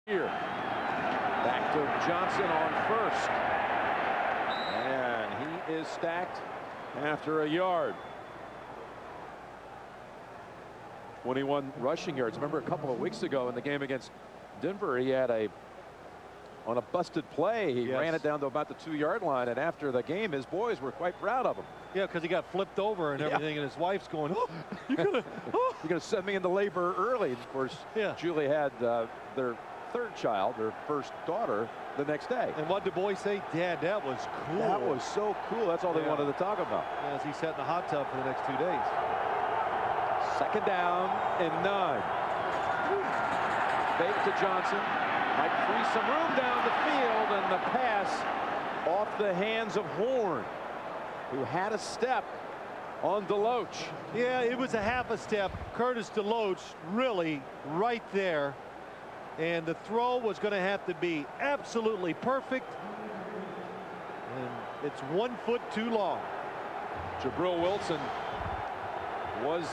Here, back to Johnson on first, and he is stacked after a yard. 21 rushing yards. Remember a couple of weeks ago in the game against Denver, he had on a busted play, he ran it down to about the 2-yard line, and after the game his boys were quite proud of him. Yeah, because he got flipped over and everything, and his wife's going, "Oh, you're gonna send me into labor early." Of course, Julie had their third child, her first daughter, the next day. And what did the boys say? Dad, that was cool. That was so cool. That's all they wanted to talk about. As he sat in the hot tub for the next 2 days. Second down and 9. Fake to Johnson. Might free some room down the field, and the pass off the hands of Horn, who had a step on Deloach. Yeah, it was a half a step. Curtis Deloach really right there. And the throw was going to have to be absolutely perfect. And it's 1 foot too long. Jabril Wilson was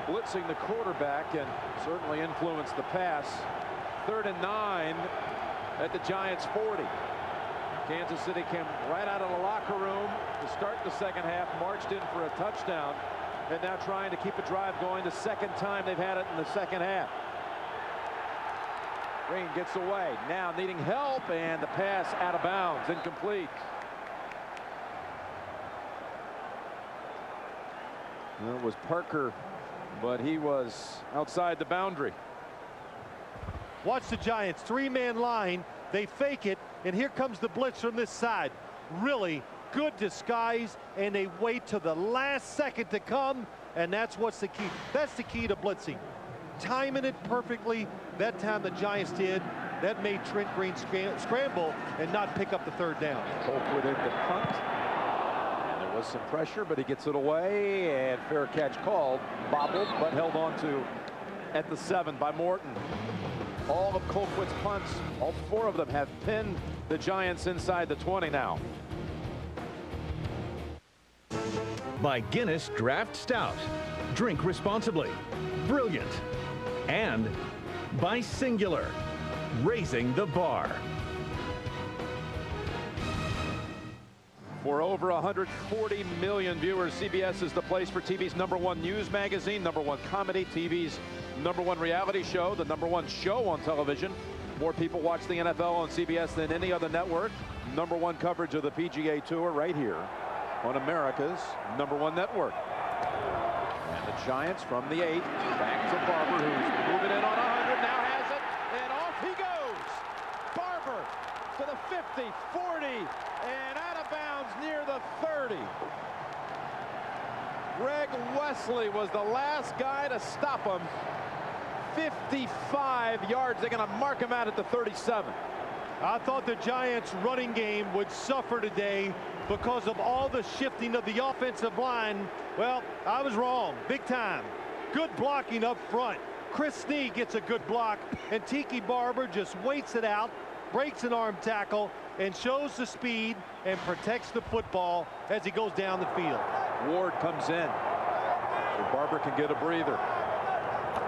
blitzing the quarterback and certainly influenced the pass. 3rd and 9 at the Giants 40. Kansas City came right out of the locker room to start the second half, marched in for a touchdown, and now trying to keep a drive going. The second time they've had it in the second half. Green gets away, now needing help, and the pass out of bounds, incomplete. Well, it was Parker, but he was outside the boundary. Watch the Giants, 3-man line. They fake it, and here comes the blitz from this side. Really good disguise, and they wait till the last second to come, and that's what's the key. That's the key to blitzing. Timing it perfectly. That time the Giants did. That made Trent Green scramble and not pick up the 3rd down. Colquitt in the punt. And there was some pressure, but he gets it away, and fair catch called. Bobbled, but held on to at the 7 by Morton. All of Colquitt's punts, all 4 of them have pinned the Giants inside the 20 now. By Guinness Draft Stout. Drink responsibly. Brilliant. And by Singular. Raising the bar. For over 140 million viewers, CBS is the place for TV's #1 news magazine, #1 comedy, TV's #1 reality show, the #1 show on television. More people watch the NFL on CBS than any other network. #1 coverage of the PGA Tour right here on America's #1 network. And the Giants from the 8, back to Barber, who's moving in on 100, now has it, and off he goes. Barber to the 50, 40, and out of bounds near the 30. Greg Wesley was the last guy to stop him. 55 yards. They're going to mark him out at the 37. I thought the Giants' running game would suffer today because of all the shifting of the offensive line. Well, I was wrong, big time. Good blocking up front. Chris Snee gets a good block, and Tiki Barber just waits it out, breaks an arm tackle, and shows the speed and protects the football as he goes down the field. Ward comes in, so Barber can get a breather.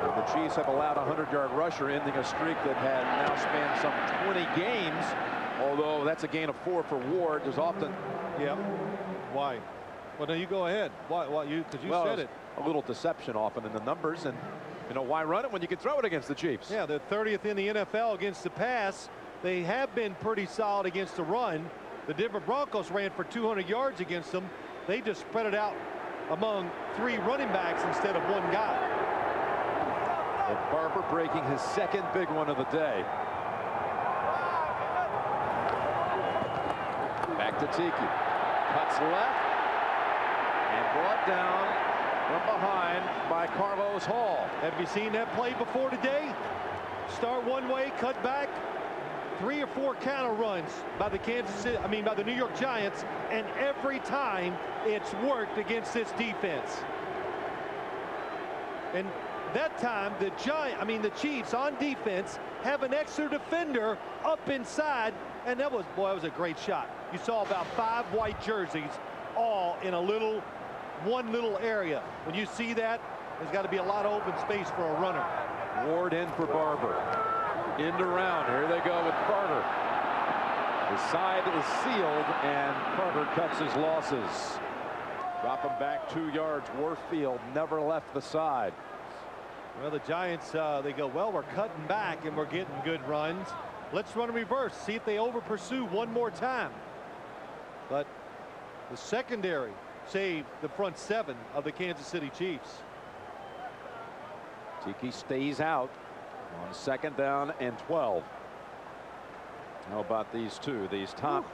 And the Chiefs have allowed a 100-yard rusher, ending a streak that had now spanned some 20 games. Although that's a gain of 4 for Ward. There's often. Yeah. Why? Well, no, you go ahead. Why? You? Because you said it. A little deception often in the numbers, and you know why run it when you can throw it against the Chiefs? Yeah, they're 30th in the NFL against the pass. They have been pretty solid against the run. The Denver Broncos ran for 200 yards against them. They just spread it out among 3 running backs instead of 1 guy. And Barber breaking his 2nd big one of the day. Back to Tiki. Cuts left and brought down from behind by Carlos Hall. Have you seen that play before today? Start one way, cut back. 3 or 4 counter runs by the by the New York Giants, and every time it's worked against this defense. And that time the Chiefs on defense have an extra defender up inside, and that was a great shot. You saw about 5 white jerseys all in one little area. When you see that, there's got to be a lot of open space for a runner. Ward in for Barber. End around. Here they go with Carter. The side is sealed, and Carter cuts his losses. Drop him back 2 yards. Warfield never left the side. Well, the Giants, they go, well, we're cutting back and we're getting good runs. Let's run a reverse. See if they over pursue one more time. But the secondary saved the front 7 of the Kansas City Chiefs. Tiki stays out on 2nd down and 12. How about these two? These top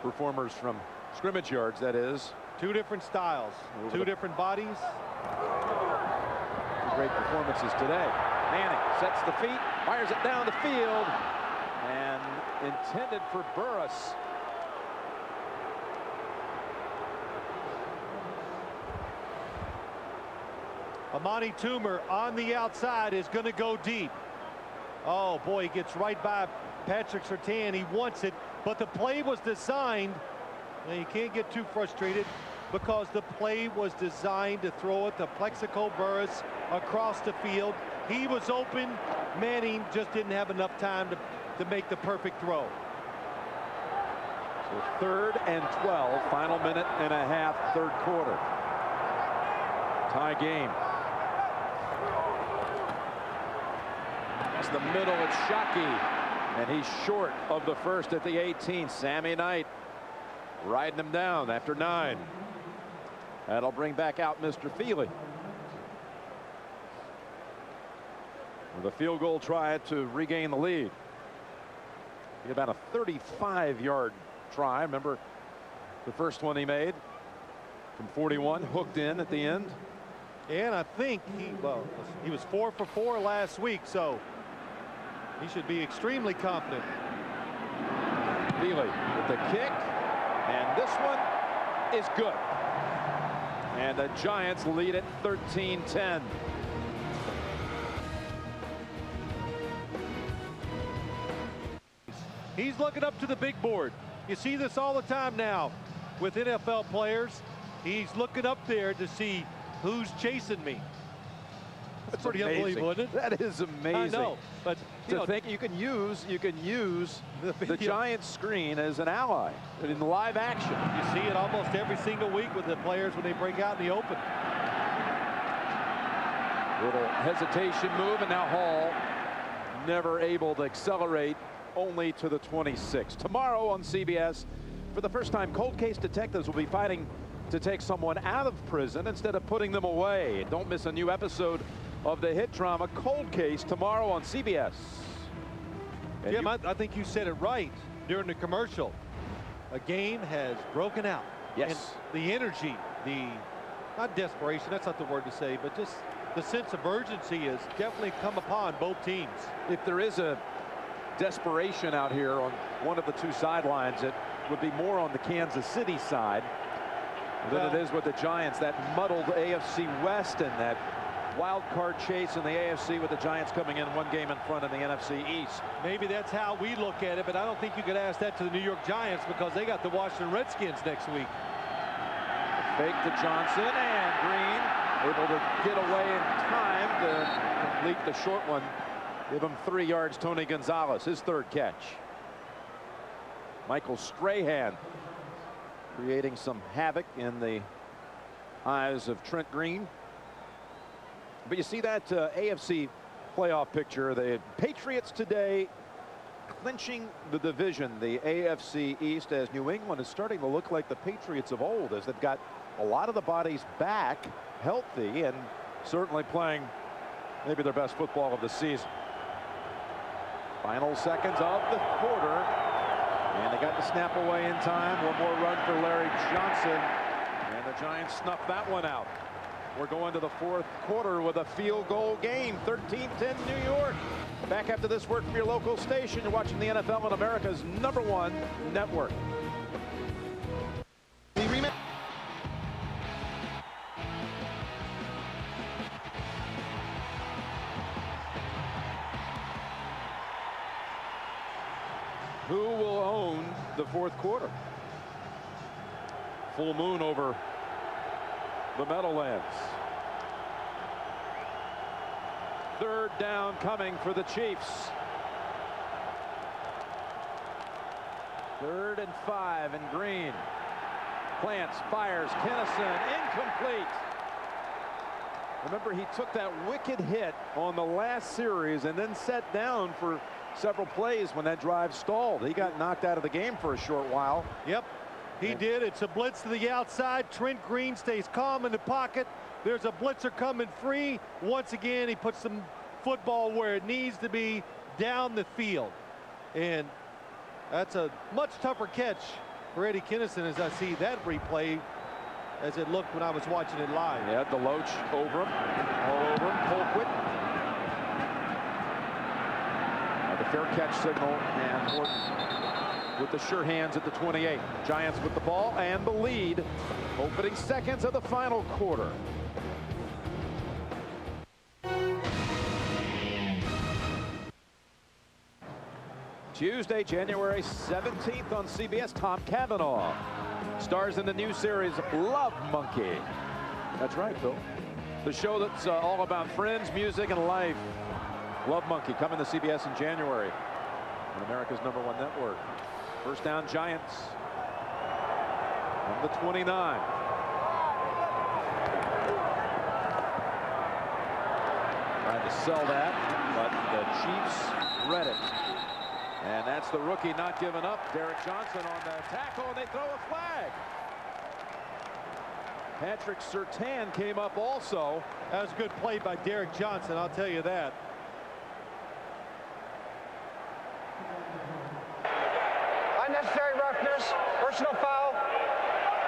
performers from scrimmage yards, that is. 2 different styles, 2 different bodies. 2 great performances today. Manning sets the feet, fires it down the field, and intended for Burris. Amani Toomer on the outside is going to go deep. Oh boy, he gets right by Patrick Surtain. He wants it, but the play was designed. Now you can't get too frustrated because the play was designed to throw it to Plexico Burris across the field. He was open. Manning just didn't have enough time to make the perfect throw. So 3rd and 12, final minute and a half, 3rd quarter. Tie game. That's the middle. It's Shockey, and he's short of the first at the 18. Sammy Knight riding him down after 9. That'll bring back out Mr. Feely. With a field goal try to regain the lead. About a 35-yard try. Remember the first one he made from 41, hooked in at the end. And I think he was 4 for 4 last week, so he should be extremely confident. Feely with the kick, and this one is good. And the Giants lead it 13-10. He's looking up to the big board. You see this all the time now with NFL players. He's looking up there to see who's chasing me. That's pretty unbelievable, isn't it? That is amazing. I know, but to think you can use the Giants screen as an ally in live action. You see it almost every single week with the players when they break out in the open. Little hesitation move, and now Hall never able to accelerate, only to the 26. Tomorrow on CBS, for the first time, cold case detectives will be fighting to take someone out of prison instead of putting them away. Don't miss a new episode of the hit drama Cold Case tomorrow on CBS. And Jim, I think you said it right during the commercial. A game has broken out. Yes. And the energy, not desperation, that's not the word to say, but just the sense of urgency has definitely come upon both teams. If there is a desperation out here on one of the 2 sidelines, it would be more on the Kansas City side than it is with the Giants. That muddled AFC West and that wild card chase in the AFC with the Giants coming in 1 game in front of the NFC East. Maybe that's how we look at it, but I don't think you could ask that to the New York Giants because they got the Washington Redskins next week. Fake to Johnson, and Green able to get away in time to complete the short one. Give him 3 yards. Tony Gonzalez, his 3rd catch. Michael Strahan creating some havoc in the eyes of Trent Green. But you see that AFC playoff picture. The Patriots today clinching the division, the AFC East, as New England is starting to look like the Patriots of old, as they've got a lot of the bodies back healthy and certainly playing maybe their best football of the season. Final seconds of the quarter, and they got the snap away in time. 1 more run for Larry Johnson, and the Giants snuffed that one out. We're going to the 4th quarter with a field goal game. 13-10 New York. Back after this word from your local station. You're watching the NFL on America's #1 network. Who will own the 4th quarter? Full moon over the Meadowlands. 3rd down coming for the Chiefs. 3rd and 5 and Green. Plants, fires, Kinnison, incomplete. Remember, he took that wicked hit on the last series and then sat down for several plays when that drive stalled. He got knocked out of the game for a short while. Yep, he did. It's a blitz to the outside. Trent Green stays calm in the pocket. There's a blitzer coming free. Once again, he puts some football where it needs to be, down the field. And that's a much tougher catch for Eddie Kinnison as I see that replay as it looked when I was watching it live. Yeah, Deloach over him, all over him, Colquitt. The fair catch signal, and Horton with the sure hands at the 28. Giants with the ball and the lead. Opening seconds of the final quarter. Tuesday, January 17th on CBS, Tom Cavanaugh stars in the new series Love Monkey. That's right, Bill. The show that's all about friends, music, and life. Love Monkey coming to CBS in January on America's #1 network. First down, Giants on the 29. Tried to sell that, but the Chiefs read it. And that's the rookie not giving up. Derek Johnson on the tackle, and they throw a flag. Patrick Surtain came up also. That was a good play by Derek Johnson, I'll tell you that. Unnecessary roughness, personal foul,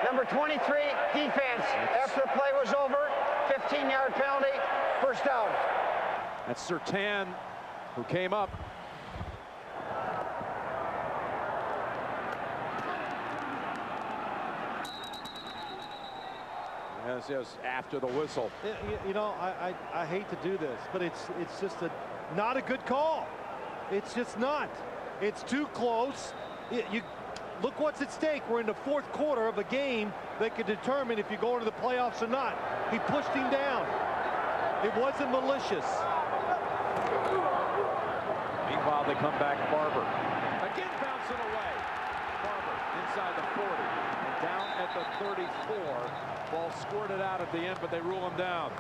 number 23, defense. After the play was over, 15-yard penalty, first down. That's Surtain who came up. Yes, after the whistle. You know, I hate to do this, but it's just not a good call. It's just not. It's too close. You look what's at stake. We're in the 4th quarter of a game that could determine if you go into the playoffs or not. He pushed him down. It wasn't malicious. Meanwhile, they come back. Barber again bouncing away. Barber inside the 40 and down at the 34. Ball squirted out at the end, but they rule him down.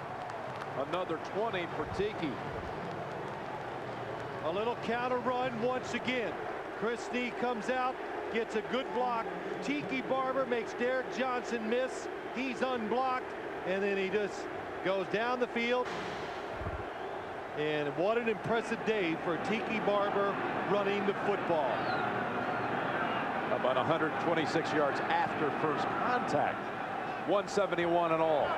Another 20 for Tiki. A little counter run once again. Chris Nee comes out, gets a good block. Tiki Barber makes Derek Johnson miss. He's unblocked, and then he just goes down the field. And what an impressive day for Tiki Barber running the football. About 126 yards after first contact. 171 in all.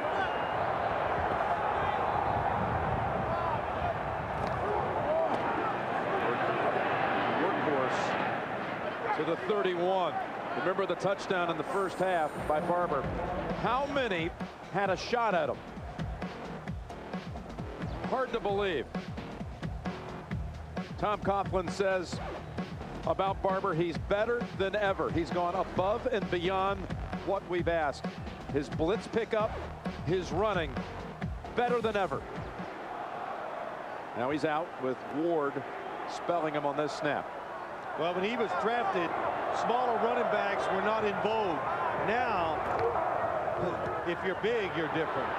Workhorse to the 31. Remember the touchdown in the first half by Barber. How many had a shot at him? Hard to believe. Tom Coughlin says about Barber, he's better than ever. He's gone above and beyond what we've asked. His blitz pickup, his running, better than ever. Now he's out with Ward spelling him on this snap. Well, when he was drafted, smaller running backs were not in vogue. Now, if you're big, you're different.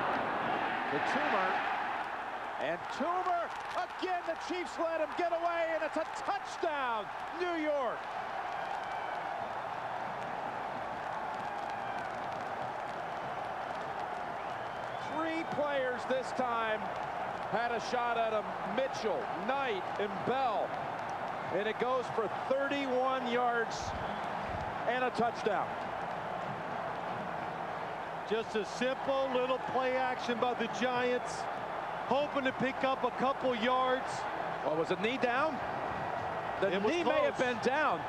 The Toomer, and Toomer again. The Chiefs let him get away, and it's a touchdown, New York. Players this time had a shot at him. Mitchell, Knight, and Bell. And it goes for 31 yards and a touchdown. Just a simple little play action by the Giants, hoping to pick up a couple yards. Well, was it knee down? The knee may have been down.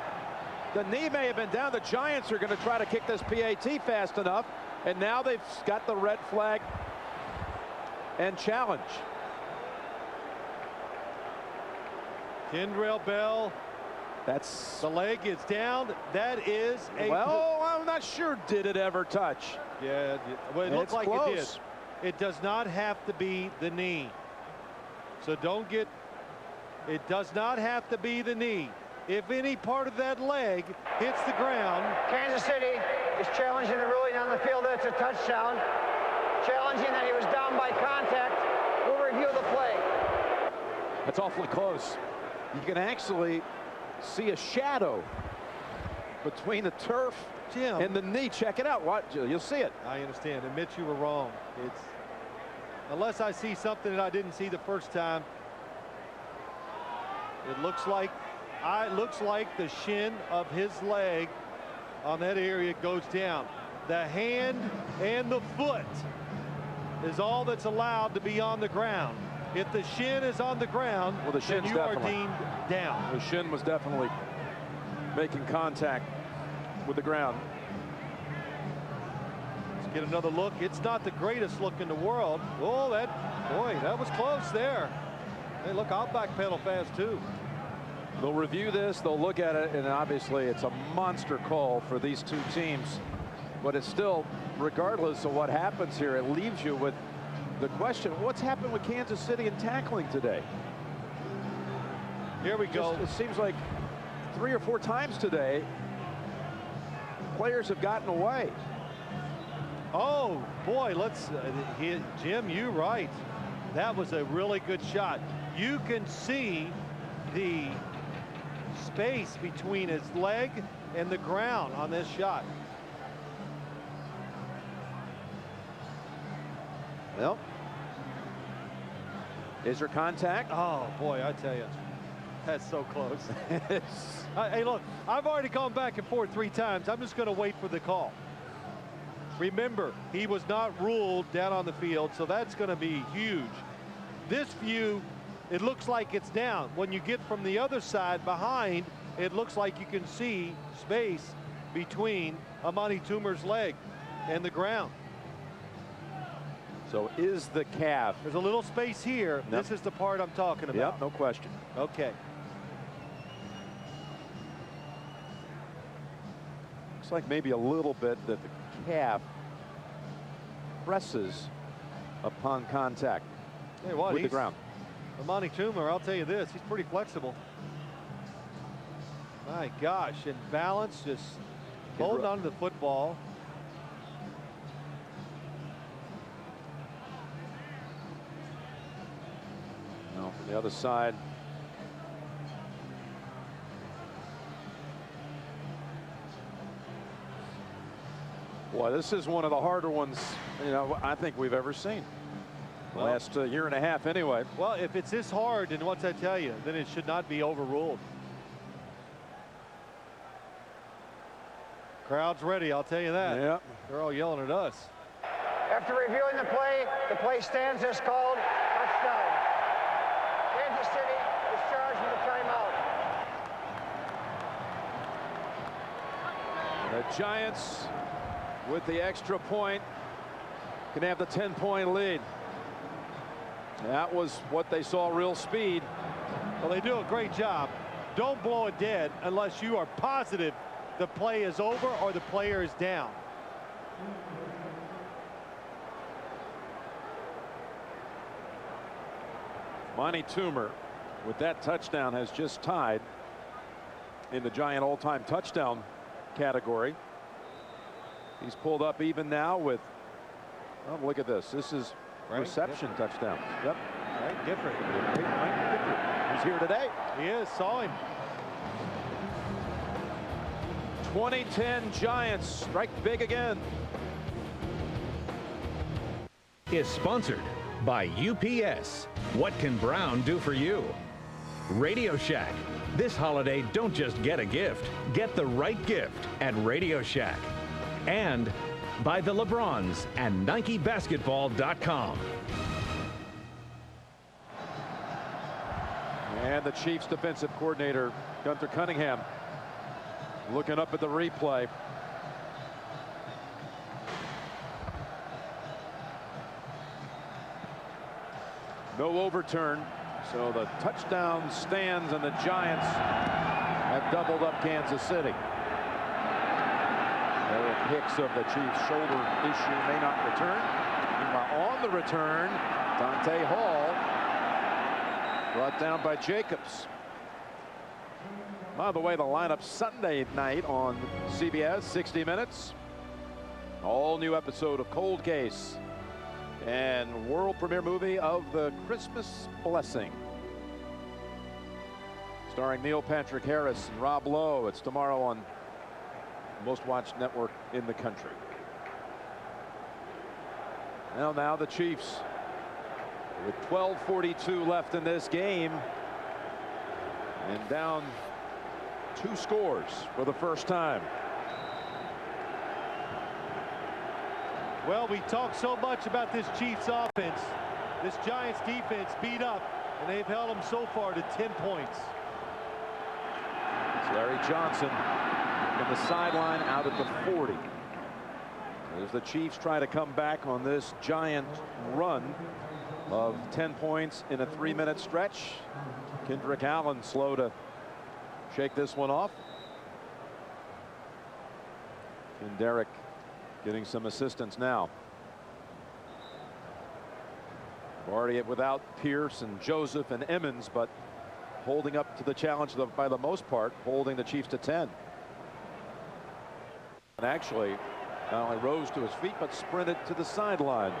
The knee may have been down. The Giants are going to try to kick this PAT fast enough. And now they've got the red flag and challenge. Kendrell Bell. That's the leg is down. That is a. Well, I'm not sure. Did it ever touch? Yeah, well, it looked like close. It did. It does not have to be the knee. So don't get. It does not have to be the knee. if any part of that leg hits the ground. Kansas City is challenging the ruling on the field that it's a touchdown. Challenging that he was down by contact. We'll review the play. That's awfully close. You can actually see a shadow between the turf Jim, and the knee. Check it out. Watch, you'll see it. I understand. Admit you were wrong. It's unless I see something that I didn't see the first time. It looks like the shin of his leg on that area goes down. The hand and the foot is all that's allowed to be on the ground. If the shin is on the ground, well, the then shin's you are definitely deemed down. The shin was definitely making contact with the ground. Let's get another look. It's not the greatest look in the world. Oh, that was close there. Hey, look, I'll backpedal fast too. They'll review this, they'll look at it, and obviously it's a monster call for these two teams. But it's still, regardless of what happens here, it leaves you with the question, what's happened with Kansas City in tackling today? Here we go. It seems like 3 or 4 times today, players have gotten away. Oh, boy, Jim, you're right. That was a really good shot. You can see the space between his leg and the ground on this shot. Well, is there contact? Oh, boy, I tell you, that's so close. Hey, look, I've already gone back and forth 3 times. I'm just going to wait for the call. Remember, he was not ruled down on the field, so that's going to be huge. This view, it looks like it's down. When you get from the other side behind, it looks like you can see space between Amani Toomer's leg and the ground. So is the calf? There's a little space here. Yep. This is the part I'm talking about. Yep, no question. Okay. Looks like maybe a little bit that the calf presses upon contact with the ground. Amani Toomer, I'll tell you this, he's pretty flexible. My gosh, and balance, just holding on to the football. No, from the other side. Boy, this is one of the harder ones, I think we've ever seen. The last year and a half anyway. Well, if it's this hard, then what's I tell you, then it should not be overruled. Crowd's ready, I'll tell you that. Yep. They're all yelling at us. After reviewing the play stands as called. Touchdown. Kansas City is charged with a timeout. The Giants, with the extra point, can have the 10-point lead. That was what they saw, real speed. Well, they do a great job. Don't blow it dead unless you are positive the play is over or the player is down. Amani Toomer, with that touchdown, has just tied in the Giant all-time touchdown category. He's pulled up even now with, oh, look at this. This is reception touchdown. Yep. Right, different. He's here today. He is, saw him. 2010 Giants strike big again. Is sponsored by UPS. What can Brown do for you? Radio Shack. This holiday, don't just get a gift. Get the right gift at Radio Shack. And by the LeBrons and NikeBasketball.com. And the Chiefs defensive coordinator, Gunther Cunningham, looking up at the replay. No overturn, so the touchdown stands, and the Giants have doubled up Kansas City. Eric Hicks of the Chiefs' shoulder issue may not return. Meanwhile, on the return, Dante Hall brought down by Jacobs. By the way, the lineup Sunday night on CBS, 60 Minutes. All new episode of Cold Case and world premiere movie of The Christmas Blessing. Starring Neil Patrick Harris and Rob Lowe. It's tomorrow on most watched network in the country. Now the Chiefs with 12:42 left in this game and down 2 scores for the first time. Well, we talk so much about this Chiefs offense. This Giants defense beat up, and they've held them so far to 10 points. It's Larry Johnson from the sideline out at the 40. As the Chiefs try to come back on this Giant run of 10 points in a 3-minute stretch. Kendrick Allen slow to shake this one off. And Derek getting some assistance now. Already without Pierce and Joseph and Emmons, but holding up to the challenge by the most part, holding the Chiefs to 10. And actually not only rose to his feet, but sprinted to the sideline.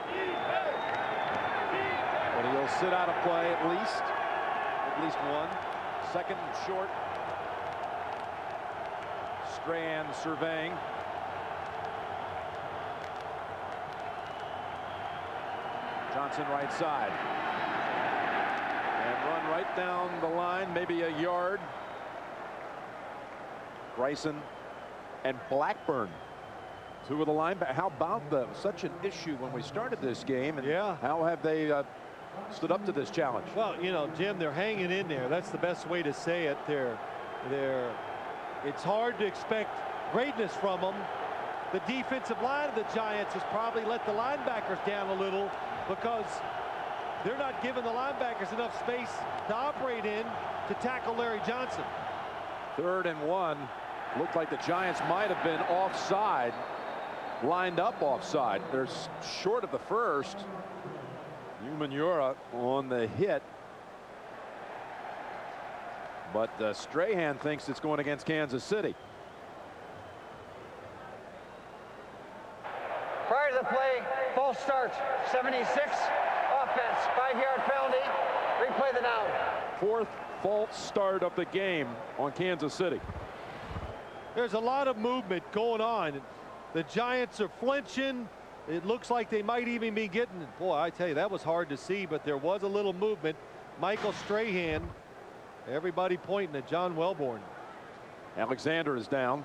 And he'll sit out of play at least one. Second and short. Strahan surveying. Johnson right side. And run right down the line, maybe a yard. Bryson and Blackburn, 2 of the linebackers. How about them? Such an issue when we started this game. And yeah, how have they stood up to this challenge? Well, you know, Jim, they're hanging in there. That's the best way to say it. It's hard to expect greatness from them. The defensive line of the Giants has probably let the linebackers down a little because they're not giving the linebackers enough space to operate in to tackle Larry Johnson. 3rd and 1. Looked like the Giants might have been offside, lined up offside. They're short of the first. Umanura on the hit. But Strahan thinks it's going against Kansas City. Prior to the play, false start, 76, offense, 5-yard penalty, replay the down. 4th false start of the game on Kansas City. There's a lot of movement going on. The Giants are flinching. It looks like they might even be getting, boy, I tell you, that was hard to see, but there was a little movement. Michael Strahan, everybody pointing at John Welborn. Alexander is down.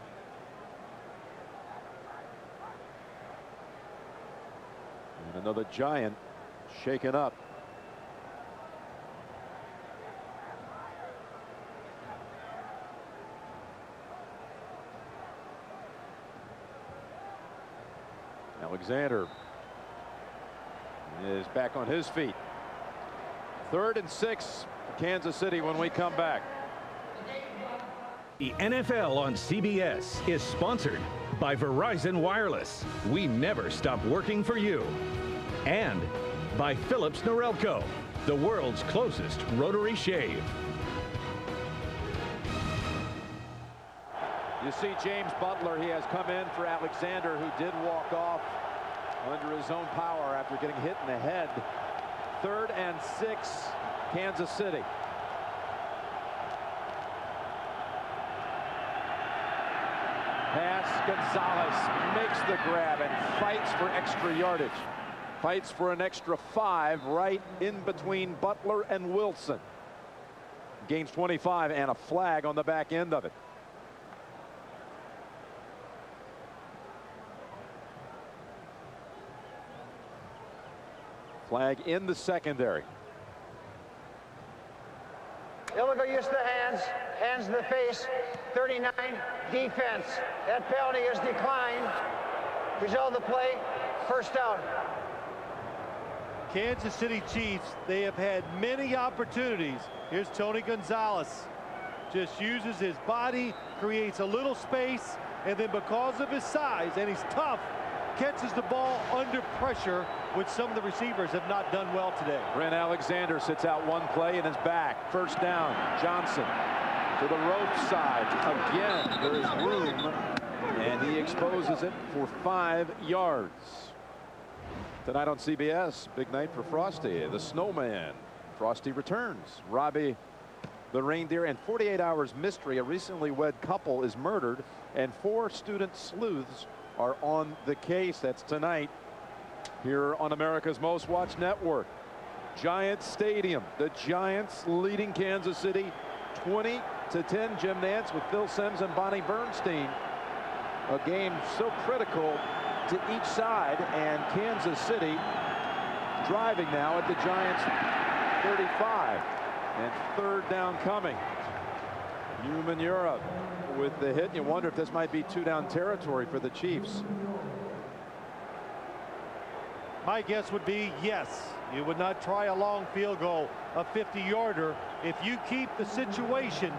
And another Giant shaken up. Alexander is back on his feet. 3rd and 6 for Kansas City when we come back. The NFL on CBS is sponsored by Verizon Wireless. We never stop working for you. And by Philips Norelco, the world's closest rotary shave. You see James Butler, he has come in for Alexander, who did walk off under his own power after getting hit in the head. 3rd and 6, Kansas City. Pass, Gonzalez makes the grab and fights for extra yardage. Fights for an extra 5 right in between Butler and Wilson. Gains 25 and a flag on the back end of it. Flag in the secondary. Illegal use of the hands in the face, 39, defense. That penalty is declined. Result of the play, first down. Kansas City Chiefs, they have had many opportunities. Here's Tony Gonzalez. Just uses his body, creates a little space, and then because of his size, and he's tough, catches the ball under pressure, which some of the receivers have not done well today. Brent Alexander sits out one play and is back. First down. Johnson to the rope side. Again, there is room, and he exposes it for 5 yards. Tonight on CBS, big night for Frosty, the snowman. Frosty returns. Robbie the reindeer, and 48 hours mystery. A recently wed couple is murdered, and 4 student sleuths are on the case. That's tonight here on America's Most Watched Network. Giants Stadium. The Giants leading Kansas City 20-10. Jim Nantz with Phil Simms and Bonnie Bernstein. A game so critical to each side, and Kansas City driving now at the Giants 35, and 3rd down coming. Umanura with the hit. You wonder if this might be 2-down territory for the Chiefs. My guess would be yes. You would not try a long field goal, a 50-yarder. If you keep the situation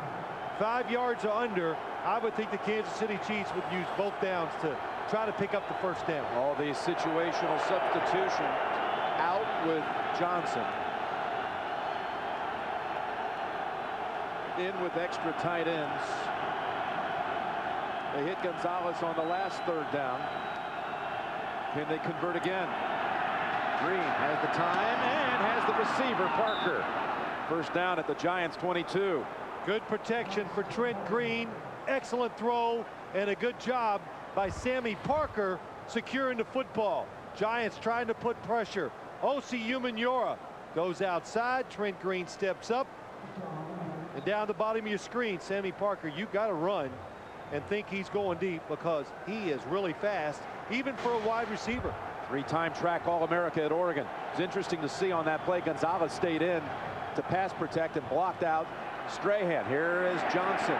5 yards or under, I would think the Kansas City Chiefs would use both downs to try to pick up the 1st down. All these situational substitution out with Johnson. In with extra tight ends. They hit Gonzalez on the last 3rd down. Can they convert again? Green has the time and has the receiver, Parker. 1st down at the Giants 22. Good protection for Trent Green. Excellent throw, and a good job by Sammy Parker securing the football. Giants trying to put pressure. Osi Umenyiora goes outside. Trent Green steps up. And down the bottom of your screen, Sammy Parker, you got to run and think he's going deep, because he is really fast, even for a wide receiver. 3-time track All-America at Oregon. It's interesting to see on that play, Gonzalez stayed in to pass protect and blocked out Strahan. Here is Johnson.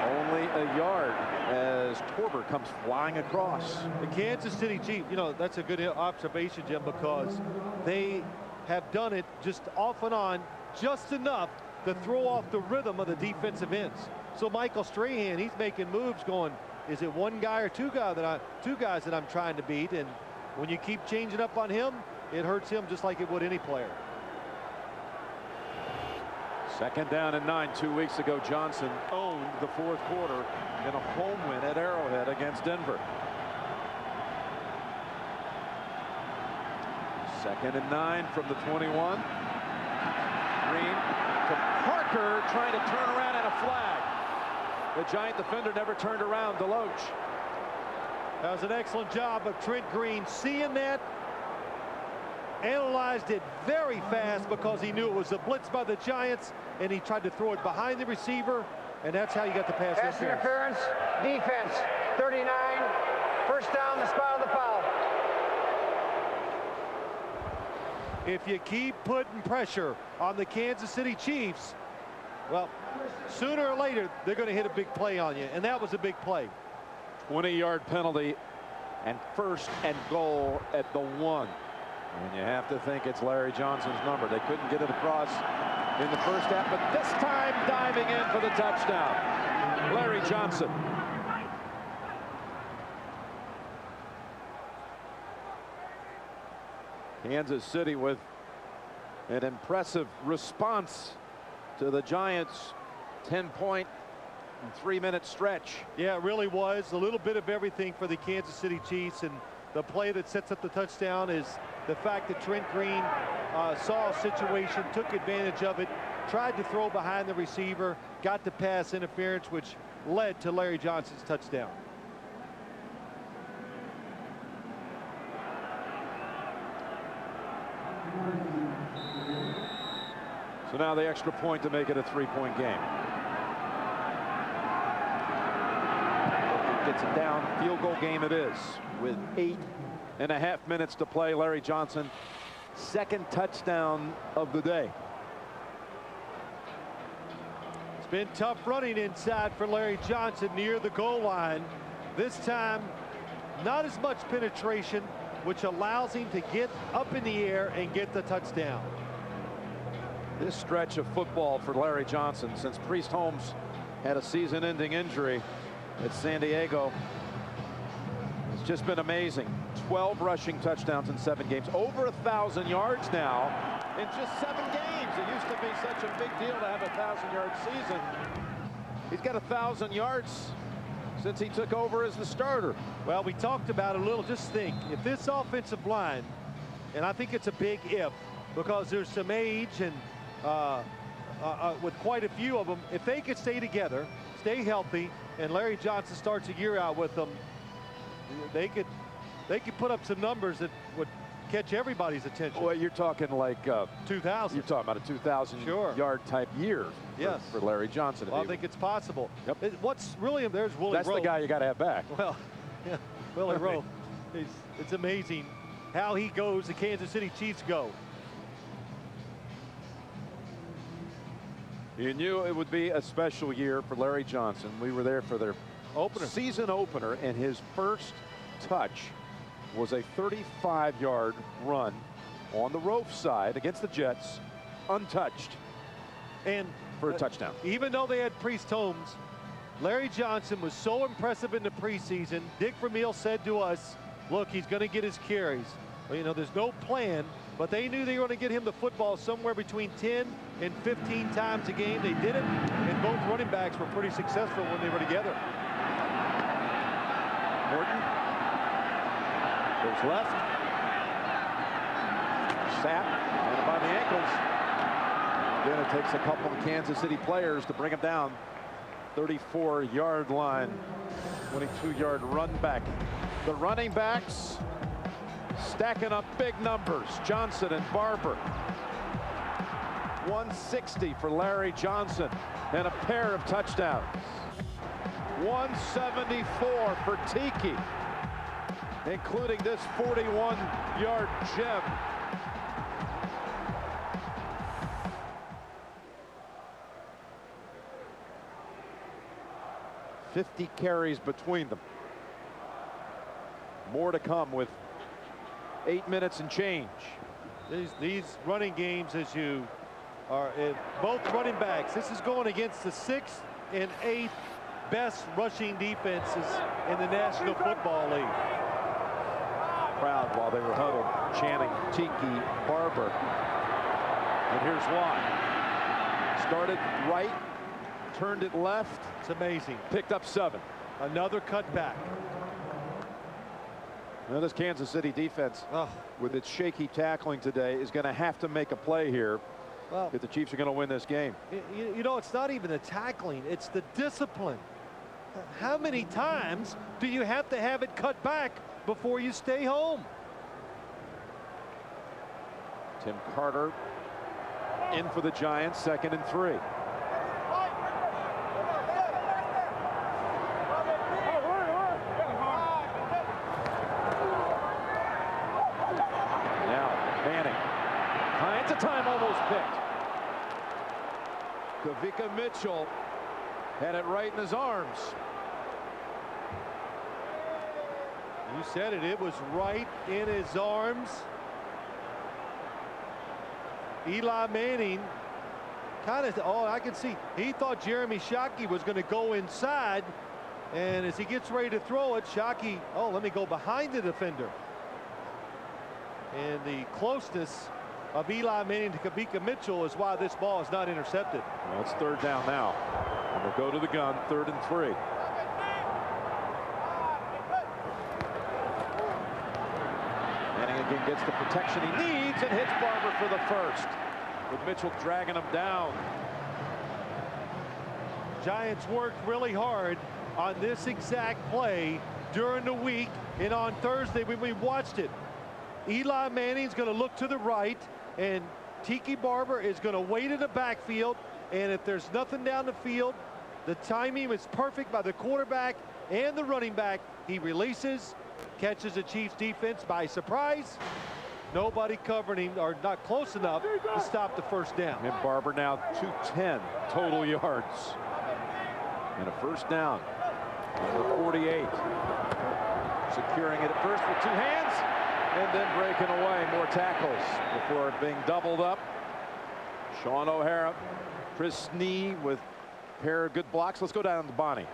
Only a yard as Torber comes flying across. The Kansas City Chiefs, you know, that's a good observation, Jim, because they have done it just off and on, just enough to throw off the rhythm of the defensive ends. So Michael Strahan, he's making moves going, is it one guy or two guys that I'm trying to beat? And when you keep changing up on him, it hurts him just like it would any player. 2nd down and 9. 2 weeks ago, Johnson owned the 4th quarter in a home win at Arrowhead against Denver. 2nd and 9 from the 21. Green to Parker, trying to turn around, and a flag. The Giant defender never turned around. Deloach. That was an excellent job of Trent Green seeing that. Analyzed it very fast because he knew it was a blitz by the Giants, and he tried to throw it behind the receiver, and that's how you got the pass interference. Defense 39. 1st down, the spot of the foul. If you keep putting pressure on the Kansas City Chiefs, well, sooner or later they're going to hit a big play on you, and that was a big play. 20-yard penalty, and 1st and goal at the 1. And you have to think it's Larry Johnson's number. They couldn't get it across in the 1st half, but this time diving in for the touchdown. Larry Johnson. Kansas City with an impressive response to the Giants' 10-point and 3-minute stretch. Yeah, it really was a little bit of everything for the Kansas City Chiefs, and the play that sets up the touchdown is the fact that Trent Green saw a situation, took advantage of it, tried to throw behind the receiver, got the pass interference, which led to Larry Johnson's touchdown. So now the extra point to make it a 3-point game. Gets it down. Field goal game it is with 8.5 minutes to play. Larry Johnson, 2nd touchdown of the day. It's been tough running inside for Larry Johnson near the goal line. This time, not as much penetration, which allows him to get up in the air and get the touchdown. This stretch of football for Larry Johnson since Priest Holmes had a season-ending injury at San Diego, it's just been amazing. 12 rushing touchdowns in 7 games, over 1,000 yards now in just 7 games. It used to be such a big deal to have a 1,000-yard season. He's got 1,000 yards since he took over as the starter. Well, we talked about it a little. Just think, if this offensive line, and I think it's a big if, because there's some age and with quite a few of them, if they could stay together, stay healthy, and Larry Johnson starts a year out with them, they could put up some numbers that would catch everybody's attention. Well, you're talking like 2,000. You're talking about a 2,000 yard type year. Yes. For Larry Johnson. Well, I think it's possible. Yep. What's really, there's Willie Rowe. That's the guy you got to have back. Well, yeah, Willie Rowe. It's amazing how he goes. The Kansas City Chiefs go. You knew it would be a special year for Larry Johnson. We were there for their season opener, and his first touch was a 35-yard run on the rope side against the Jets, untouched, and for a touchdown. Even though they had Priest Holmes, Larry Johnson was so impressive in the preseason. Dick Vermeil said to us, look, he's going to get his carries. Well, you know, there's no plan, but they knew they were going to get him the football somewhere between 10 and 15 times a game. They did it, and both running backs were pretty successful when they were together. Morton goes left. Sapp, and by the ankles. Then it takes a couple of Kansas City players to bring him down. 34-yard line, 22-yard run back. The running backs stacking up big numbers. Johnson and Barber. 160 for Larry Johnson and a pair of touchdowns. 174 for Tiki, including this 41-yard gem. .50 carries between them. More to come with 8 minutes and change. These running games, as you are, both running backs, this is going against the 6th and 8th best rushing defenses in the National Football League. Crowd, while they were huddled, chanting Tiki Barber. And here's why. Started right, turned it left. It's amazing. Picked up 7. Another cutback. Now this Kansas City defense, with its shaky tackling today, is going to have to make a play here if the Chiefs are going to win this game. You know, it's not even the tackling, it's the discipline. How many times do you have to have it cut back before you stay home? Tim Carter in for the Giants, 2nd and 3. Time almost picked. Kavika Mitchell had it right in his arms. You said it. It was right in his arms. Eli Manning kind of, I can see. He thought Jeremy Shockey was going to go inside. And as he gets ready to throw it, Shockey, let me go behind the defender. And the closeness of Eli Manning to Kavika Mitchell is why this ball is not intercepted. Well, it's 3rd down now. And we'll go to the gun, 3rd and 3. Manning again gets the protection he needs and hits Barber for the first, with Mitchell dragging him down. Giants worked really hard on this exact play during the week, and on Thursday when we watched it, Eli Manning's going to look to the right, and Tiki Barber is going to wait in the backfield, and if there's nothing down the field, the timing is perfect by the quarterback and the running back. He releases, catches the Chiefs defense by surprise. Nobody covering him, or not close enough to stop the first down. And Barber now 210 total yards. And a first down. Number 48. Securing it at first with 2 hands. And then breaking away. More tackles before being doubled up. Sean O'Hara, Chris Snee with a pair of good blocks. Let's go down to Bonnie.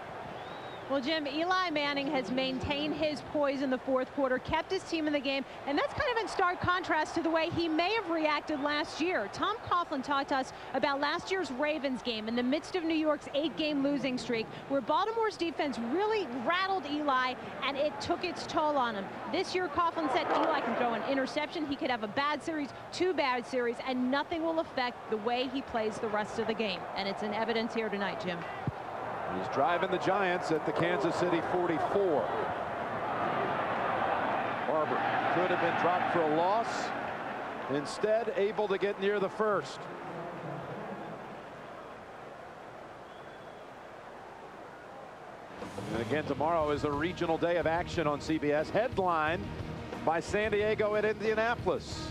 Well, Jim, Eli Manning has maintained his poise in the fourth quarter, kept his team in the game, and that's kind of in stark contrast to the way he may have reacted last year. Tom Coughlin talked to us about last year's Ravens game in the midst of New York's 8-game losing streak, where Baltimore's defense really rattled Eli, and it took its toll on him. This year, Coughlin said Eli can throw an interception, he could have a bad series, 2 bad series, and nothing will affect the way he plays the rest of the game. And it's in evidence here tonight, Jim. He's driving the Giants at the Kansas City 44. Barber could have been dropped for a loss. Instead, able to get near the first. And again, tomorrow is a regional day of action on CBS, headlined by San Diego and Indianapolis.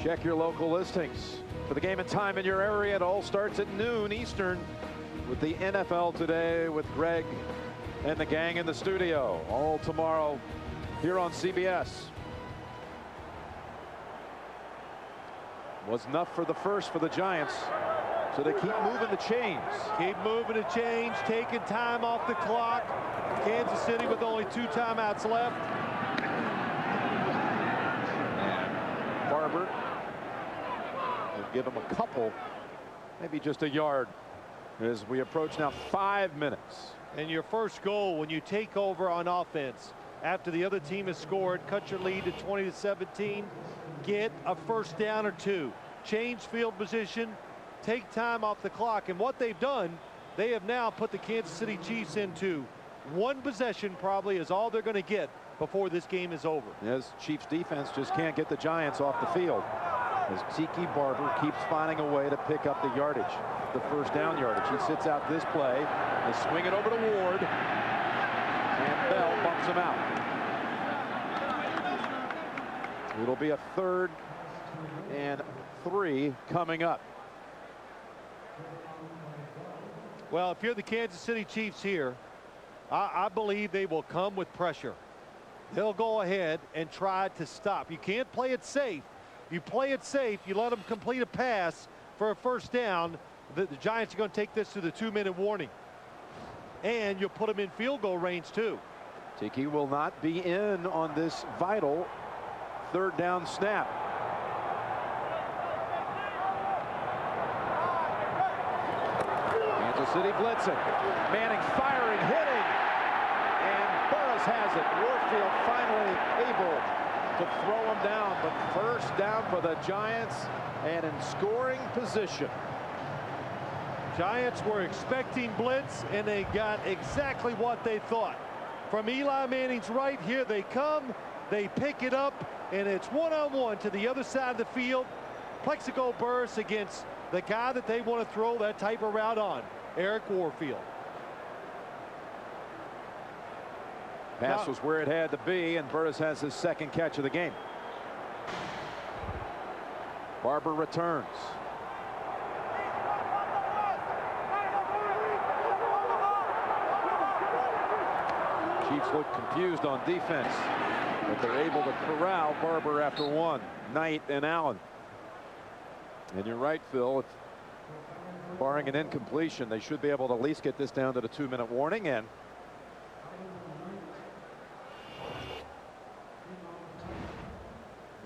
Check your local listings for the game and time in your area. It all starts at noon Eastern with the NFL Today with Greg and the gang in the studio. All tomorrow here on CBS. Was enough for the first for the Giants. So they keep moving the chains. Keep moving the chains, taking time off the clock. Kansas City with only 2 timeouts left. And Barber will give him a couple, maybe just a yard, as we approach now 5 minutes. And your first goal when you take over on offense after the other team has scored, cut your lead to 20-17, get a first down or 2, change field position, take time off the clock. And what they've done, they have now put the Kansas City Chiefs into 1 possession probably is all they're going to get before this game is over. As Chiefs defense just can't get the Giants off the field, as Tiki Barber keeps finding a way to pick up the yardage, the first down yardage. He sits out this play. They swing it over to Ward, and Bell bumps him out. It'll be a 3rd and 3 coming up. Well, if you're the Kansas City Chiefs here, I believe they will come with pressure. They'll go ahead and try to stop. You can't play it safe. You play it safe, you let them complete a pass for a first down. The Giants are going to take this to the 2-minute warning. And you'll put them in field goal range too. Tiki will not be in on this vital 3rd down snap. Kansas City blitzing. Manning firing, hitting. And Burris has it. Warfield finally able to throw him down, but first down for the Giants and in scoring position. Giants were expecting blitz, and they got exactly what they thought. From Eli Manning's right, here they come, they pick it up, and it's one-on-one to the other side of the field. Plexico Burris against the guy that they want to throw that type of route on, Eric Warfield. Pass was where it had to be, and Burris has his 2nd catch of the game. Barber returns. Chiefs look confused on defense, but they're able to corral Barber after 1. Knight and Allen. And you're right, Phil. If barring an incompletion, they should be able to at least get this down to the 2-minute warning. And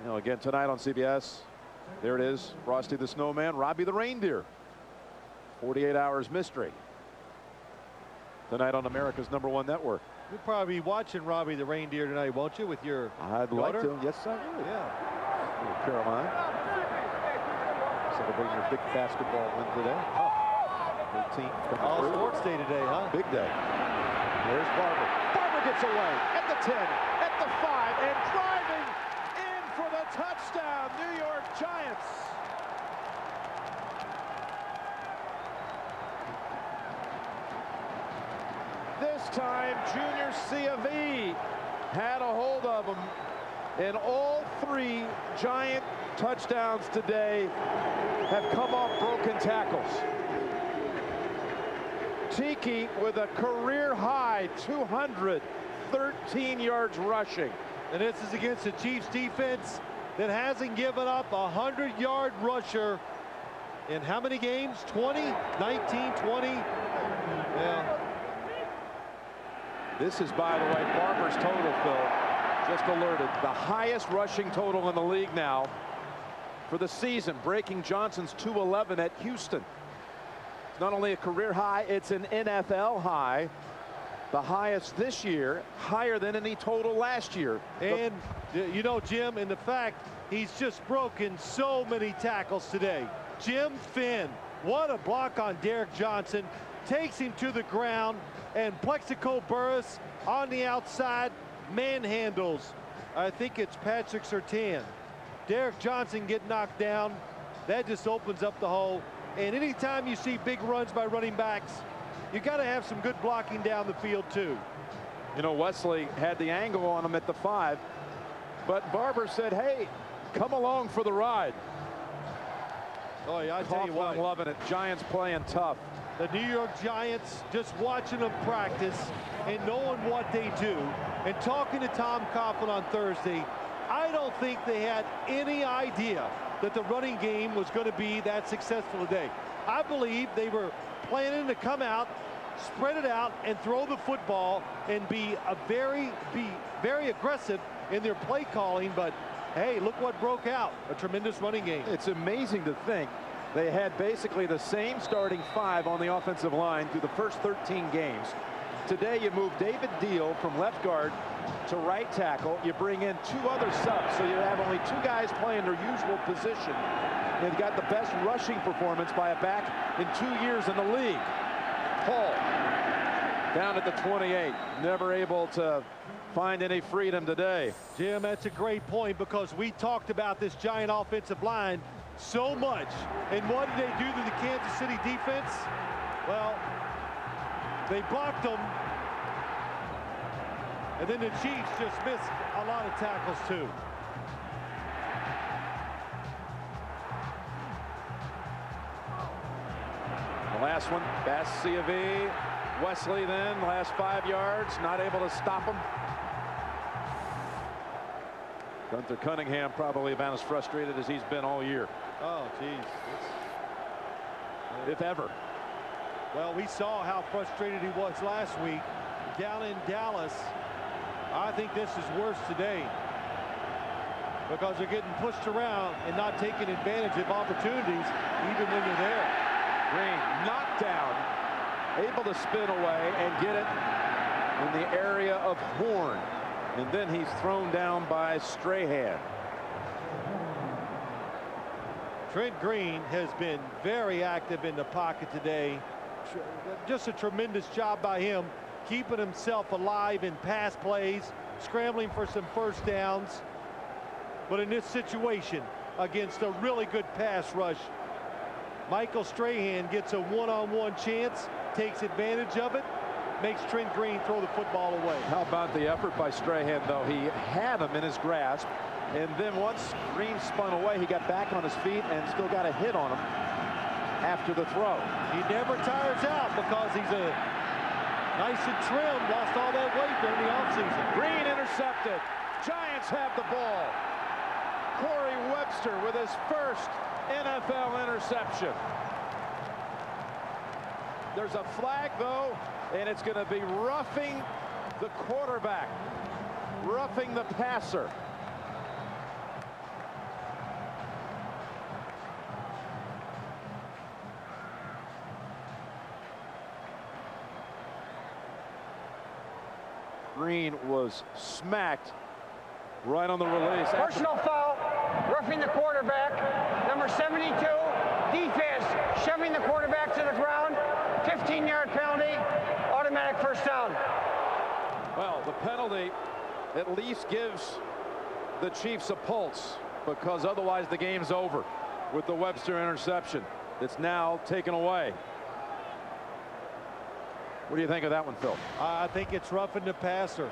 you know, again tonight on CBS, there it is. Frosty the Snowman, Robbie the Reindeer. 48 Hours Mystery. Tonight on America's #1 network. You'll probably be watching Robbie the Reindeer tonight, won't you, with your I'd daughter? like to. Yes, I would. Yeah. Caroline. Celebrating your big basketball win today. 18th. All sports day today, huh? Big day. There's Barber. Barber gets away at the 10, at the 5, and driving in for the touchdown. New York Giants. This time, Junior C of E had a hold of him. And all 3 Giant touchdowns today have come off broken tackles. Tiki with a career high 213 yards rushing. And this is against the Chiefs defense that hasn't given up a 100-yard rusher in how many games? 20, 19, 20. Yeah. This is, by the way, Barber's total, Phil. Just alerted. The highest rushing total in the league now for the season, breaking Johnson's 211 at Houston. It's not only a career high, it's an NFL high. The highest this year, higher than any total last year. And, you know, Jim, and the fact he's just broken so many tackles today. Jim Finn, what a block on Derek Johnson. Takes him to the ground, and Plexico Burris on the outside manhandles. I think it's Patrick Surtain. Derek Johnson get knocked down. That just opens up the hole. And anytime you see big runs by running backs, you got to have some good blocking down the field too. You know, Wesley had the angle on him at the 5, but Barber said, hey, come along for the ride. Oh yeah, I tell you what, loving it. Giants playing tough. The New York Giants, just watching them practice and knowing what they do, and talking to Tom Coughlin on Thursday, I don't think they had any idea that the running game was going to be that successful today. I believe they were planning to come out, spread it out, and throw the football and be very aggressive in their play calling. But hey, look what broke out. A tremendous running game. It's amazing to think they had basically the same starting 5 on the offensive line through the first 13 games. Today you move David Deal from left guard to right tackle. You bring in 2 other subs, so you have only 2 guys playing their usual position. They've got the best rushing performance by a back in 2 years in the league. Hall down at the 28, never able to find any freedom today. Jim, that's a great point, because we talked about this Giant offensive line so much. And what did they do to the Kansas City defense? Well, they blocked them, and then the Chiefs just missed a lot of tackles too. The last one, Bass CAV, Wesley then, last 5 yards, not able to stop him. Gunther Cunningham probably about as frustrated as he's been all year. Oh, geez. If ever. Well, we saw how frustrated he was last week down in Dallas. I think this is worse today, because they're getting pushed around and not taking advantage of opportunities even when they're there. Green knocked down, able to spin away and get it in the area of Horn. And then he's thrown down by Strahan. Trent Green has been very active in the pocket today. Just a tremendous job by him, keeping himself alive in pass plays, scrambling for some first downs. But in this situation, against a really good pass rush, Michael Strahan gets a one-on-one chance, takes advantage of it, makes Trent Green throw the football away. How about the effort by Strahan, though? He had him in his grasp, and then once Green spun away, he got back on his feet and still got a hit on him after the throw. He never tires out, because he's a nice and trim, lost all that weight during the offseason. Green intercepted. Giants have the ball. Corey Webster with his first NFL interception. There's a flag, though, and it's going to be roughing the quarterback, roughing the passer. Green was smacked right on the release. Personal foul, roughing the quarterback. Number 72, defense, shoving the quarterback to the ground. 15-yard penalty, automatic first down. Well, the penalty at least gives the Chiefs a pulse, because otherwise the game's over with the Webster interception. It's now taken away. What do you think of that one, Phil? I think it's roughing the passer.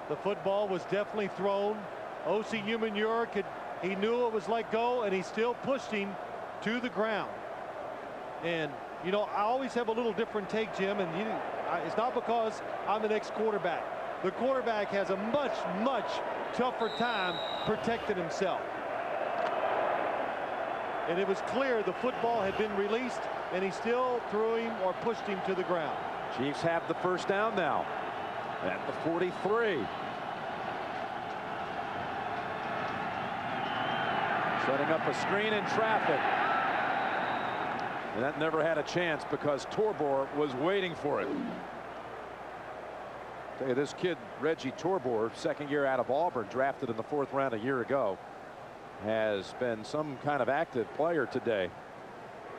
The football was definitely thrown. O.C. Umenyiora, he knew it was let go, and he still pushed him to the ground. And, you know, I always have a little different take, Jim, and it's not because I'm an ex-quarterback. The quarterback has a much, much tougher time protecting himself. And it was clear the football had been released, and he still threw him or pushed him to the ground. Chiefs have the first down now. At the 43. Setting up a screen in traffic. And that never had a chance because Torbor was waiting for it. Tell you, this kid, Reggie Torbor, second year out of Auburn, drafted in the 4th round a year ago, has been some kind of active player today.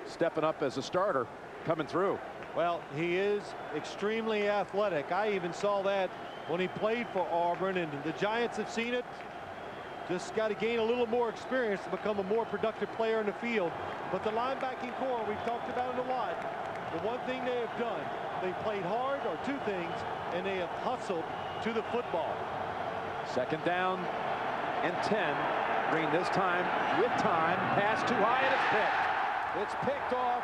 Stepping up as a starter, coming through. Well, he is extremely athletic. I even saw that when he played for Auburn, and the Giants have seen it. Just got to gain a little more experience to become a more productive player in the field. But the linebacking core, we've talked about it a lot. The one thing they have done, they played hard, or two things, and they have hustled to the football. Second down and 10. Green this time with time. Pass too high, and it's picked. It's picked off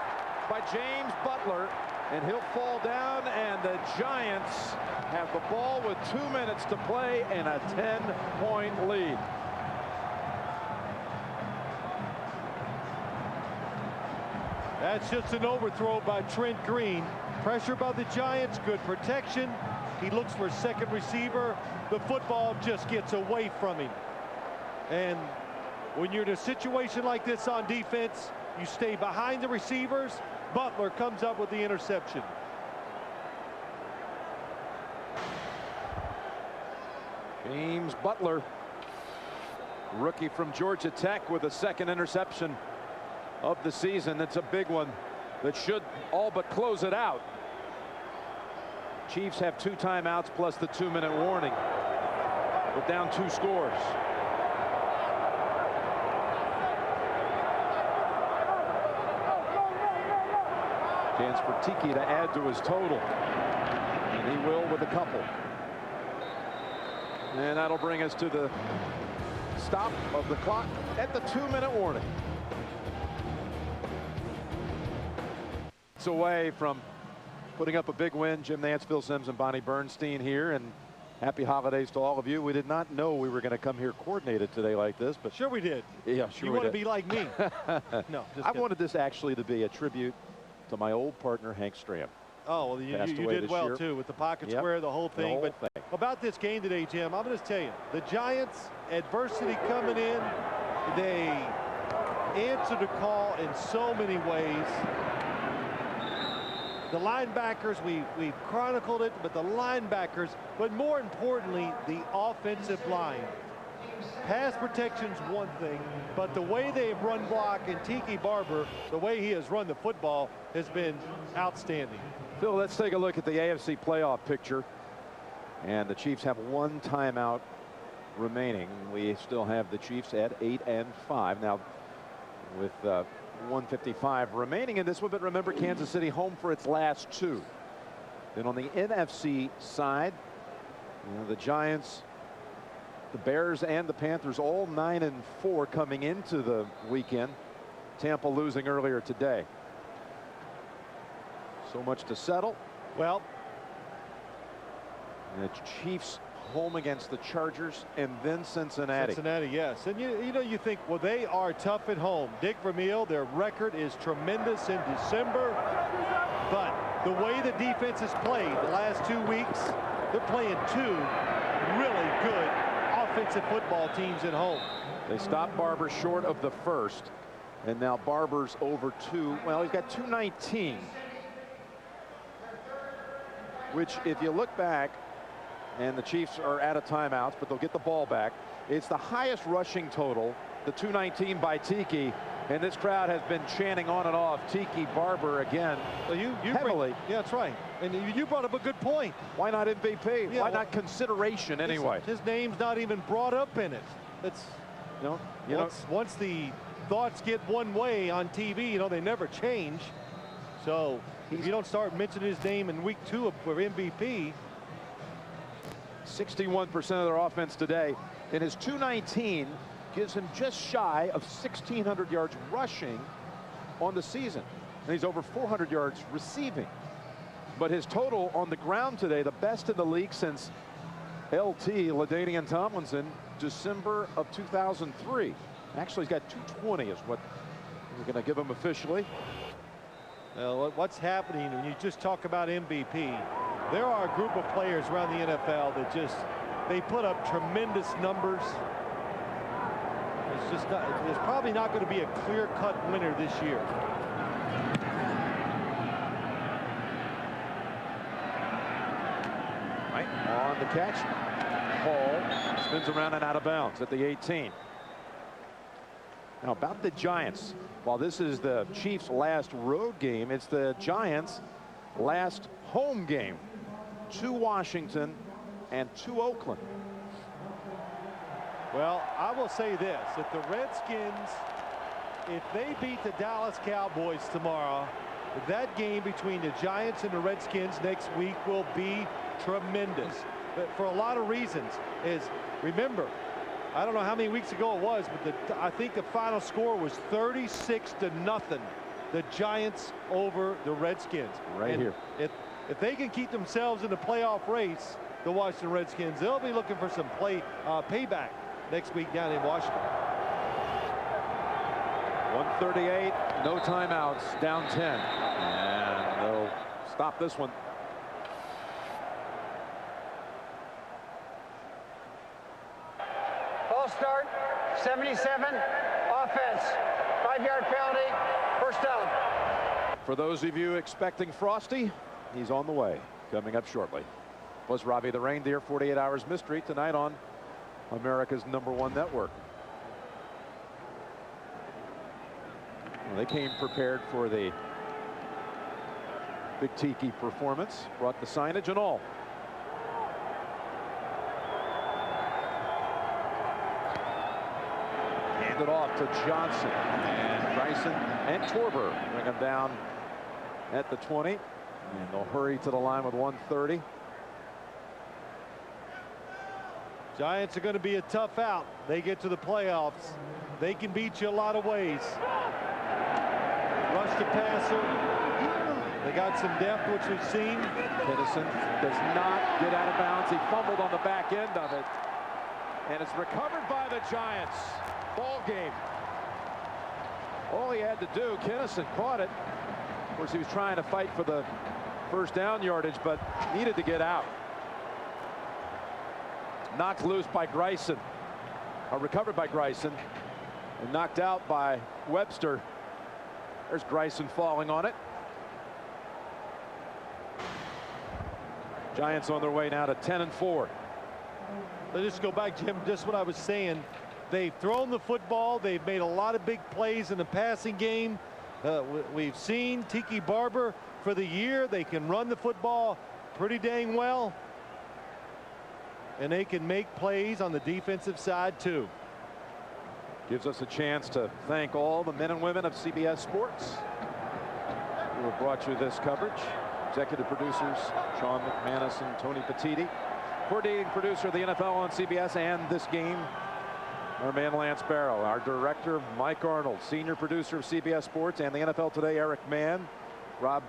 by James Butler, and he'll fall down, and the Giants have the ball with 2 minutes to play and a 10-point lead. That's just an overthrow by Trent Green. Pressure by the Giants, good protection. He looks for a second receiver. The football just gets away from him. And when you're in a situation like this on defense, you stay behind the receivers. Butler comes up with the interception. James Butler, rookie from Georgia Tech, with a second interception of the season. It's a big one that should all but close it out. Chiefs have 2 timeouts plus the 2-minute warning. We're down 2 scores. Chance for Tiki to add to his total, and he will with a couple. And that'll bring us to the stop of the clock at the 2-minute warning. It's away from putting up a big win. Jim Nance, Phil Simms, and Bonnie Bernstein here, and happy holidays to all of you. We did not know we were going to come here coordinated today like this, but sure we did. Yeah, sure. You want to be like me? No, just I wanted this actually to be a tribute to my old partner Hank Stram. Oh, well, you did well too with the pocket square, the whole thing. But about this game today, Jim, I'm going to tell you, the Giants, adversity coming in, they answered the call in so many ways. The linebackers, we've chronicled it, but the linebackers, but more importantly, the offensive line. Pass protection's one thing, but the way they've run block, and Tiki Barber, the way he has run the football, has been outstanding. Phil, let's take a look at the AFC playoff picture. And the Chiefs have 1 timeout remaining. We still have the Chiefs at 8-5. Now, with 1:55 remaining in this one, but remember, Kansas City home for its last 2. Then on the NFC side, the Giants, the Bears, and the Panthers all 9-4 coming into the weekend. Tampa losing earlier today. So much to settle. Well, the Chiefs home against the Chargers, and then Cincinnati. Cincinnati, yes. And you think, well, they are tough at home. Dick Vermeil, their record is tremendous in December, but the way the defense has played the last 2 weeks, they're playing 2 really good offensive football teams at home. They stopped Barber short of the first, and now Barber's over 2. Well, he's got 219, which, if you look back, and the Chiefs are out of timeouts, but they'll get the ball back. It's the highest rushing total, the 219 by Tiki, and this crowd has been chanting on and off Tiki Barber again. Well, you heavily. Yeah, that's right. And you brought up a good point. Why not MVP? Yeah, why not consideration anyway? His name's not even brought up in it. It's once the thoughts get one way on TV, they never change. So if you don't start mentioning his name in week 2 for MVP. 61% of their offense today, and his 219 gives him just shy of 1,600 yards rushing on the season, and he's over 400 yards receiving. But his total on the ground today, the best in the league since LT, LaDainian Tomlinson, December of 2003. Actually, he's got 220 is what we're going to give him officially. Well, what's happening when you just talk about MVP? There are a group of players around the NFL that they put up tremendous numbers. There's probably not going to be a clear-cut winner this year. Right on the catch. Hall spins around and out of bounds at the 18. Now about the Giants. While this is the Chiefs' last road game, it's the Giants' last home game. 2 Washington and 2 Oakland. Well, I will say this. If the Redskins, if they beat the Dallas Cowboys tomorrow, that game between the Giants and the Redskins next week will be tremendous. But for a lot of reasons. Remember, I don't know how many weeks ago it was, but I think the final score was 36-0. The Giants over the Redskins. Right here. If they can keep themselves in the playoff race, the Washington Redskins, they'll be looking for some payback next week down in Washington. 138, no timeouts, down 10. And they'll stop this one. False start, 77, offense, 5-yard penalty, first down. For those of you expecting Frosty, he's on the way, coming up shortly. Was Robbie the Reindeer, 48 Hours Mystery, tonight on America's #1 network. Well, they came prepared for the Big Tiki performance, brought the signage and all. Handed off to Johnson and Bryson and Torber bring him down at the 20, and they'll hurry to the line with 1:30. Giants are going to be a tough out. They get to the playoffs. They can beat you a lot of ways. Rush the passer. They got some depth, which we've seen. Henderson does not get out of bounds. He fumbled on the back end of it. And it's recovered by the Giants. Ball game. All he had to do, Kennison caught it. Of course, he was trying to fight for the first down yardage, but needed to get out. Knocked loose by Grayson. Recovered by Grayson. And knocked out by Webster. There's Grayson falling on it. Giants on their way now to 10-4. Let's just go back, Jim, just what I was saying. They've thrown the football. They've made a lot of big plays in the passing game. We've seen Tiki Barber for the year. They can run the football pretty dang well. And they can make plays on the defensive side, too. Gives us a chance to thank all the men and women of CBS Sports who have brought you this coverage. Executive producers Sean McManus and Tony Petiti. Coordinating producer of the NFL on CBS and this game, our man Lance Barrow. Our director Mike Arnold. Senior producer of CBS Sports and the NFL Today, Eric Mann. Bob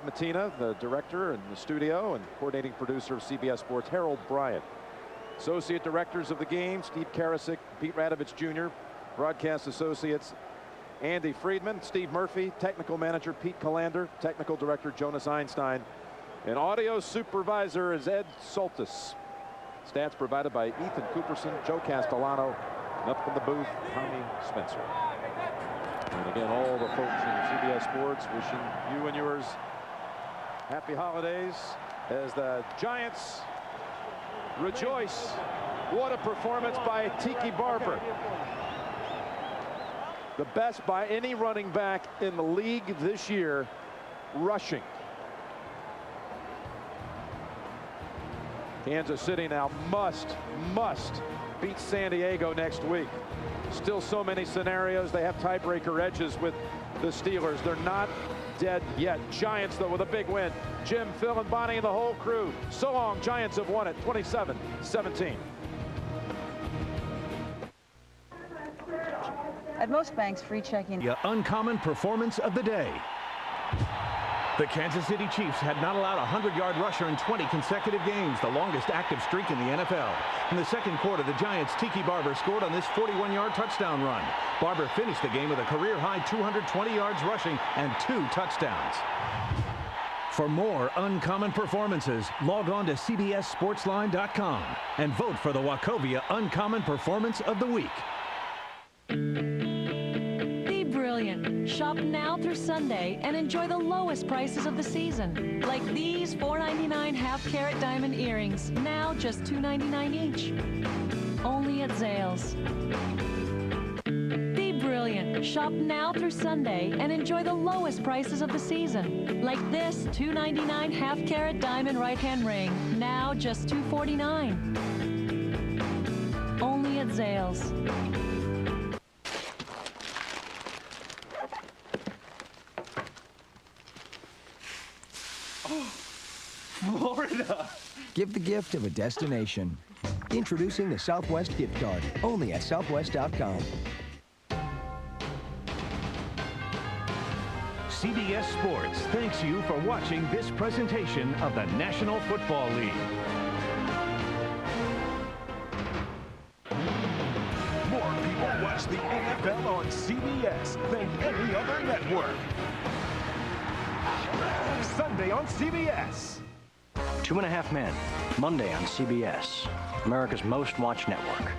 Matina, the director in the studio, and coordinating producer of CBS Sports, Harold Bryant. Associate directors of the game, Steve Karasik, Pete Radovich Jr. Broadcast associates, Andy Friedman, Steve Murphy. Technical manager, Pete Callander. Technical director, Jonas Einstein. And audio supervisor is Ed Soltis. Stats provided by Ethan Cooperson, Joe Castellano, and up in the booth, Tommy Spencer. And again, all the folks in CBS Sports wishing you and yours happy holidays as the Giants rejoice. What a performance by Tiki Barber. The best by any running back in the league this year, rushing. Kansas City now must beat San Diego next week. Still so many scenarios. They have tiebreaker edges with the Steelers. They're not dead yet. Giants, though, with a big win. Jim, Phil, and Bonnie and the whole crew. So long. Giants have won it 27-17. At most banks, free checking. The uncommon performance of the day. The Kansas City Chiefs had not allowed a 100-yard rusher in 20 consecutive games, the longest active streak in the NFL. In the second quarter, the Giants' Tiki Barber scored on this 41-yard touchdown run. Barber finished the game with a career-high 220 yards rushing and 2 touchdowns. For more uncommon performances, log on to cbssportsline.com and vote for the Wachovia Uncommon Performance of the Week. Be brilliant. Shop now through Sunday and enjoy the lowest prices of the season. Like these $4.99 half-carat diamond earrings, now just $2.99 each. Only at Zales. Be brilliant. Shop now through Sunday and enjoy the lowest prices of the season. Like this $2.99 half-carat diamond right-hand ring, now just $2.49. Only at Zales. Florida. Give the gift of a destination. Introducing the Southwest gift card, only at southwest.com. CBS Sports thanks you for watching this presentation of the National Football League. More people watch the NFL on CBS than any other network. Sunday on CBS. 2.5 Men, Monday on CBS, America's most watched network.